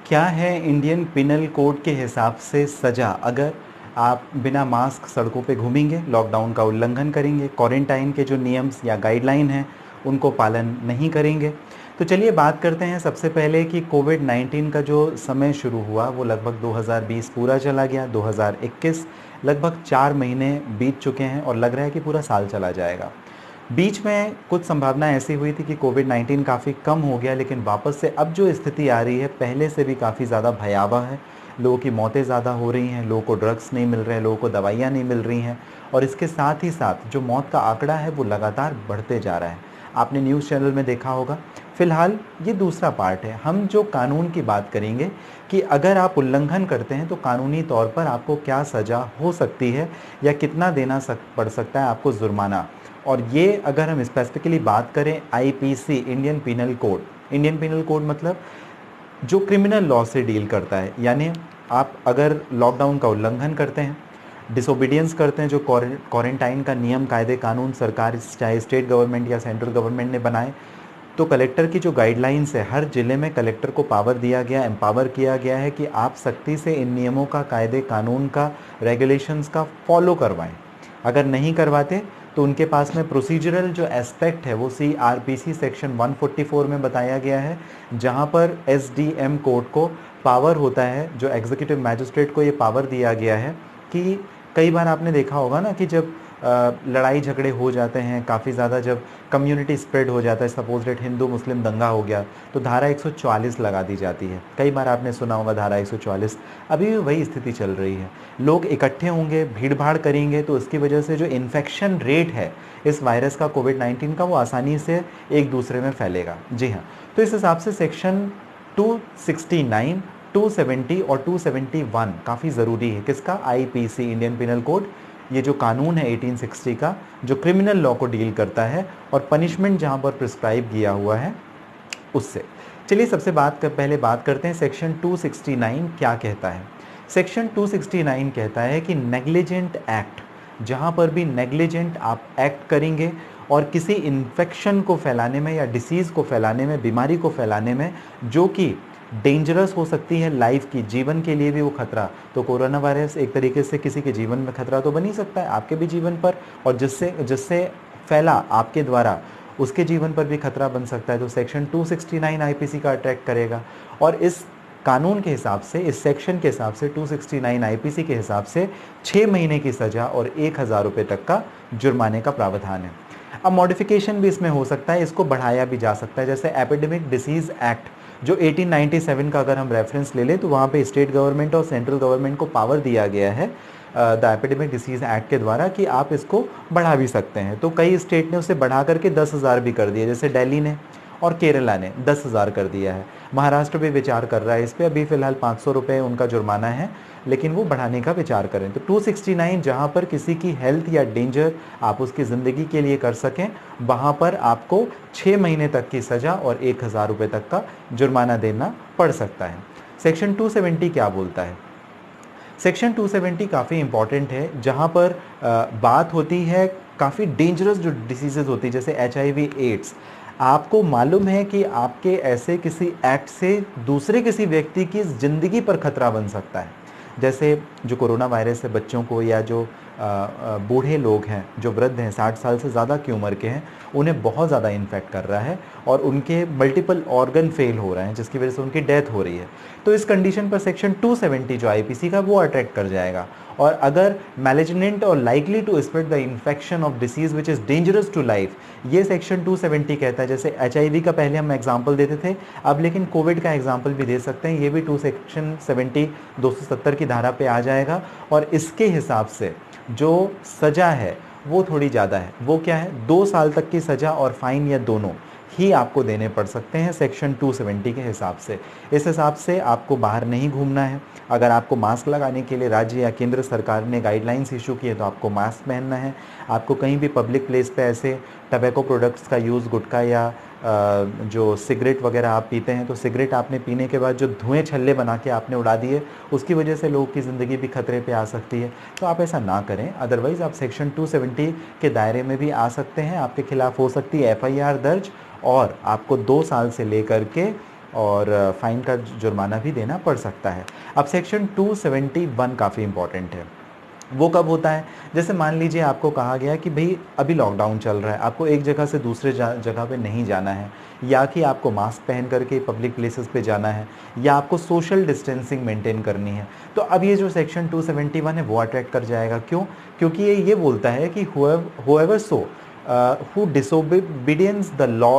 क्या है Indian penal code के हिसाब से सज़ा अगर आप बिना मास्क सड़कों पे घूमेंगे, लॉकडाउन का उल्लंघन करेंगे, क्वारंटाइन के जो नियम्स या गाइडलाइन हैं उनको पालन नहीं करेंगे? तो चलिए बात करते हैं सबसे पहले कि कोविड-19 का जो समय शुरू हुआ वो लगभग 2020 पूरा चला गया, 2021 लगभग 4 महीने बीत चुके हैं और लग रहा है कि पूरा साल चला जाएगा। बीच में कुछ संभावना ऐसी हुई थी कि कोविड-19 काफ़ी कम हो गया, लेकिन वापस से अब जो स्थिति आ रही है पहले से भी काफ़ी ज़्यादा भयावह है। लोगों की मौतें ज़्यादा हो रही हैं, लोगों को ड्रग्स नहीं मिल रहे हैं, लोगों को दवाइयाँ नहीं मिल रही हैं और इसके साथ ही साथ जो मौत का आंकड़ा है वो लगातार बढ़ते जा रहा है। आपने न्यूज़ चैनल में देखा होगा। फ़िलहाल ये दूसरा पार्ट है, हम जो कानून की बात करेंगे कि अगर आप उल्लंघन करते हैं तो कानूनी तौर पर आपको क्या सज़ा हो सकती है या कितना देना पड़ सकता है आपको जुर्माना। और ये अगर हम स्पेसिफिकली बात करें IPC, Indian penal code. Indian penal code मतलब जो क्रिमिनल लॉ से डील करता है, यानी आप अगर लॉकडाउन का उल्लंघन करते हैं, डिसोबीडियंस करते हैं, जो क्वारंटाइन का नियम कायदे कानून सरकार चाहे स्टेट गवर्नमेंट या सेंट्रल गवर्नमेंट ने बनाए, तो कलेक्टर की जो गाइडलाइंस है, हर ज़िले में कलेक्टर को पावर दिया गया, एम्पावर किया गया है कि आप सख्ती से इन नियमों का, कायदे कानून का, रेगुलेशंस का फॉलो करवाएं। अगर नहीं करवाते तो उनके पास में प्रोसीजरल जो एस्पेक्ट है वो सीआरपीसी सेक्शन 144 में बताया गया है, जहां पर एसडीएम कोर्ट को पावर होता है, जो एग्जीक्यूटिव मैजिस्ट्रेट को ये पावर दिया गया है कि कई बार आपने देखा होगा ना कि जब लड़ाई झगड़े हो जाते हैं, काफ़ी ज़्यादा जब कम्युनिटी स्प्रेड हो जाता है, सपोज डेट हिंदू मुस्लिम दंगा हो गया तो धारा 144 लगा दी जाती है। कई बार आपने सुना होगा धारा 144। अभी भी वही स्थिति चल रही है। लोग इकट्ठे होंगे, भीड़ भाड़ करेंगे तो उसकी वजह से जो इन्फेक्शन रेट है इस वायरस का, कोविड-19 का, वो आसानी से एक दूसरे में फैलेगा। जी हाँ, तो इस हिसाब से सेक्शन 269, 270 और 271 काफ़ी ज़रूरी है। किसका? IPC, Indian penal code. ये जो कानून है 1860 का, जो क्रिमिनल लॉ को डील करता है और पनिशमेंट जहाँ पर प्रिस्क्राइब किया हुआ है उससे। चलिए सबसे पहले बात करते हैं सेक्शन 269 क्या कहता है। सेक्शन 269 कहता है कि नेग्लिजेंट एक्ट, जहाँ पर भी नेग्लिजेंट आप एक्ट करेंगे और किसी इन्फेक्शन को फैलाने में या डिसीज़ को फैलाने में, बीमारी को फैलाने में, जो कि डेंजरस हो सकती है लाइफ की, जीवन के लिए भी वो खतरा, तो कोरोना वायरस एक तरीके से किसी के जीवन में खतरा तो बन ही सकता है, आपके भी जीवन पर, और जिससे जिससे फैला आपके द्वारा उसके जीवन पर भी खतरा बन सकता है। तो सेक्शन 269 आईपीसी का अट्रैक्ट करेगा और इस कानून के हिसाब से, इस सेक्शन के हिसाब से, 269 आईपीसी के हिसाब से 6 महीने की सज़ा और 1000 रुपये तक का जुर्माने का प्रावधान है। अब मॉडिफिकेशन भी इसमें हो सकता है, इसको बढ़ाया भी जा सकता है। जैसे एपिडेमिक डिसीज़ एक्ट जो 1897 का अगर हम रेफरेंस ले लें तो वहाँ पे स्टेट गवर्नमेंट और सेंट्रल गवर्नमेंट को पावर दिया गया है द एपिडेमिक डिसीज़ एक्ट के द्वारा कि आप इसको बढ़ा भी सकते हैं। तो कई स्टेट ने उसे बढ़ा करके 10,000 भी कर दिया, जैसे दिल्ली ने और केरला ने 10,000 कर दिया है। महाराष्ट्र भी विचार कर रहा है इस पर, अभी फ़िलहाल 500 रुपये उनका जुर्माना है, लेकिन वो बढ़ाने का विचार करें। तो 269 जहाँ पर किसी की हेल्थ या डेंजर आप उसकी ज़िंदगी के लिए कर सकें, वहाँ पर आपको 6 महीने तक की सज़ा और 1000 रुपये तक का जुर्माना देना पड़ सकता है। सेक्शन 270 क्या बोलता है? सेक्शन 270 काफ़ी इंपॉर्टेंट है, जहाँ पर बात होती है काफ़ी डेंजरस जो डिसीज़ेज़ होती है, जैसे HIV, एड्स। आपको मालूम है कि आपके ऐसे किसी एक्ट से दूसरे किसी व्यक्ति की ज़िंदगी पर खतरा बन सकता है। जैसे जो कोरोना वायरस है बच्चों को, या जो बूढ़े लोग हैं, जो वृद्ध हैं, 60 साल से ज़्यादा की उम्र के हैं, उन्हें बहुत ज़्यादा इन्फेक्ट कर रहा है और उनके मल्टीपल ऑर्गन फेल हो रहे हैं, जिसकी वजह से उनकी डेथ हो रही है। तो इस कंडीशन पर सेक्शन 270 जो आईपीसी का, वो अट्रैक्ट कर जाएगा। और अगर मैलिग्नेंट और likely to spread the infection of disease which is dangerous to life, ये सेक्शन 270 कहता है। जैसे HIV का पहले हम एग्जाम्पल देते थे, अब लेकिन कोविड का एग्जाम्पल भी दे सकते हैं, ये भी 270 की धारा पे आ जाएगा। और इसके हिसाब से जो सज़ा है वो थोड़ी ज़्यादा है। वो क्या है? 2 साल तक की सज़ा और फाइन, या दोनों ही आपको देने पड़ सकते हैं सेक्शन 270 के हिसाब से। इस हिसाब से आपको बाहर नहीं घूमना है। अगर आपको मास्क लगाने के लिए राज्य या केंद्र सरकार ने गाइडलाइंस इशू की है तो आपको मास्क पहनना है। आपको कहीं भी पब्लिक प्लेस पे ऐसे टबैको प्रोडक्ट्स का यूज़, गुटखा या जो सिगरेट वगैरह आप पीते हैं, तो सिगरेट आपने पीने के बाद जो धुएँ छल्ले बना के आपने उड़ा दिए, उसकी वजह से लोगों की ज़िंदगी भी खतरे पे आ सकती है। तो आप ऐसा ना करें, अदरवाइज़ आप सेक्शन 270 के दायरे में भी आ सकते हैं। आपके खिलाफ़ हो सकती है FIR दर्ज और आपको 2 साल से लेकर के और फ़ाइन का जुर्माना भी देना पड़ सकता है। अब सेक्शन 271 काफ़ी इंपॉर्टेंट है। वो कब होता है? जैसे मान लीजिए आपको कहा गया कि भाई अभी लॉकडाउन चल रहा है, आपको एक जगह से दूसरे जगह पे नहीं जाना है, या कि आपको मास्क पहन करके पब्लिक प्लेसेस पे जाना है, या आपको सोशल डिस्टेंसिंग मेंटेन करनी है। तो अब ये जो सेक्शन 271 है वो अट्रैक्ट कर जाएगा। क्यों? क्योंकि ये बोलता है कि whoever so who disobedience the law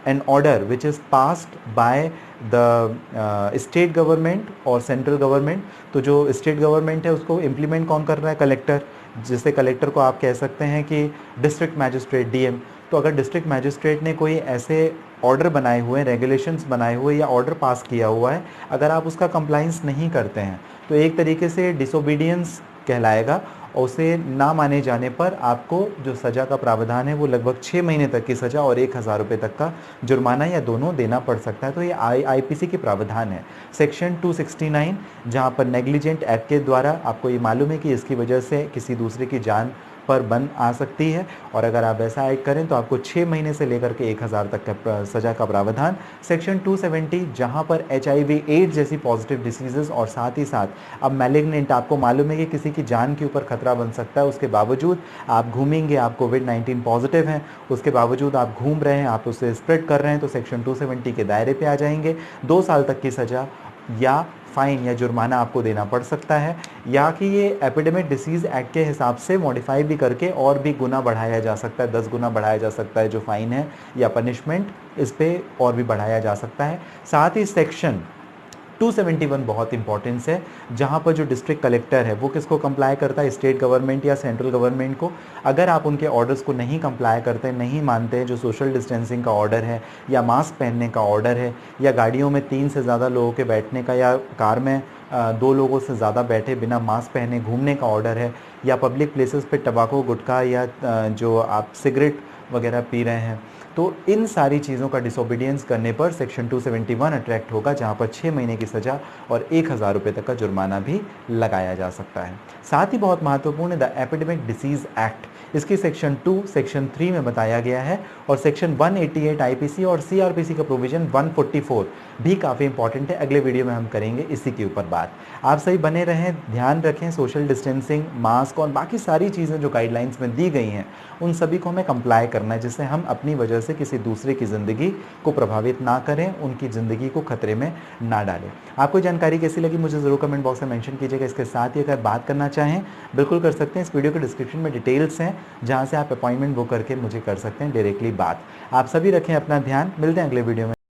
and order which is passed by the state government और सेंट्रल गवर्नमेंट। तो जो स्टेट गवर्नमेंट है उसको इम्प्लीमेंट कौन कर रहा है? कलेक्टर। जिससे कलेक्टर को आप कह सकते हैं कि डिस्ट्रिक्ट मैजिस्ट्रेट, डीएम। तो अगर डिस्ट्रिक्ट मैजिस्ट्रेट ने कोई ऐसे ऑर्डर बनाए हुए हैं, रेगुलेशंस बनाए हुए या ऑर्डर पास किया हुआ है, अगर आप उसका कंप्लाइंस नहीं करते हैं तो एक तरीके से डिसोबीडियंस कहलाएगा, और उसे ना माने जाने पर आपको जो सज़ा का प्रावधान है वो लगभग 6 महीने तक की सज़ा और 1,000 रुपये तक का जुर्माना या दोनों देना पड़ सकता है। तो ये आईपीसी के प्रावधान है। सेक्शन 269 जहाँ पर नेग्लिजेंट एक्ट के द्वारा आपको ये मालूम है कि इसकी वजह से किसी दूसरे की जान पर बन आ सकती है, और अगर आप ऐसा एक्ट करें तो आपको 6 महीने से लेकर के 1,000 तक का सज़ा का प्रावधान। सेक्शन 270 जहाँ पर HIV एड्स जैसी पॉजिटिव डिसीजेज़ और साथ ही साथ अब मैलिग्नेंट, आपको मालूम है कि किसी की जान के ऊपर खतरा बन सकता है, उसके बावजूद आप घूमेंगे, आप कोविड-19 पॉजिटिव हैं, उसके बावजूद आप घूम रहे हैं, आप उसे स्प्रेड कर रहे हैं, तो सेक्शन 270 के दायरे पे आ जाएंगे। 2 साल तक की सज़ा या फ़ाइन या जुर्माना आपको देना पड़ सकता है, या कि ये एपिडेमिक डिसीज़ एक्ट के हिसाब से मॉडिफाई भी करके और भी गुना बढ़ाया जा सकता है, 10 गुना बढ़ाया जा सकता है जो फ़ाइन है या पनिशमेंट, इस पे और भी बढ़ाया जा सकता है। साथ ही सेक्शन 271 बहुत इंपॉर्टेंस है, जहाँ पर जो डिस्ट्रिक्ट कलेक्टर है वो किसको कंप्लाई करता है? स्टेट गवर्नमेंट या सेंट्रल गवर्नमेंट को। अगर आप उनके ऑर्डर्स को नहीं कंप्लाई करते, नहीं मानते हैं, जो सोशल डिस्टेंसिंग का ऑर्डर है या मास्क पहनने का ऑर्डर है, या गाड़ियों में 3 से ज़्यादा लोगों के बैठने का, या कार में 2 लोगों से ज़्यादा बैठे बिना मास्क पहने घूमने का ऑर्डर है, या पब्लिक प्लेसेस पे टबाको, गुटखा या जो आप सिगरेट वगैरह पी रहे हैं, तो इन सारी चीज़ों का डिसोबीडियंस करने पर सेक्शन 271 अट्रैक्ट होगा, जहां पर 6 महीने की सज़ा और 1,000 रुपये तक का जुर्माना भी लगाया जा सकता है। साथ ही बहुत महत्वपूर्ण है द एपिडेमिक डिसीज़ एक्ट, इसकी सेक्शन 2 सेक्शन 3 में बताया गया है, और सेक्शन 188 आईपीसी और सीआरपीसी का प्रोविज़न 144 भी काफ़ी इंपॉर्टेंट है। अगले वीडियो में हम करेंगे इसी के ऊपर बात। आप सही बने रहें, ध्यान रखें, सोशल डिस्टेंसिंग, मास्क और बाकी सारी चीज़ें जो गाइडलाइंस में दी गई हैं उन सभी को हमें कंप्लाई करना है, जिससे हम अपनी वजह से किसी दूसरे की ज़िंदगी को प्रभावित ना करें, उनकी ज़िंदगी को खतरे में ना डालें। आपको जानकारी कैसी लगी मुझे ज़रूर कमेंट बॉक्स में मेंशन कीजिएगा। इसके साथ ही अगर बात करना चाहें बिल्कुल कर सकते हैं, इस वीडियो के डिस्क्रिप्शन में डिटेल्स हैं जहां से आप अपॉइंटमेंट बुक करके मुझे कर सकते हैं डायरेक्टली बात। आप सभी रखें अपना ध्यान, मिलते हैं अगले वीडियो में।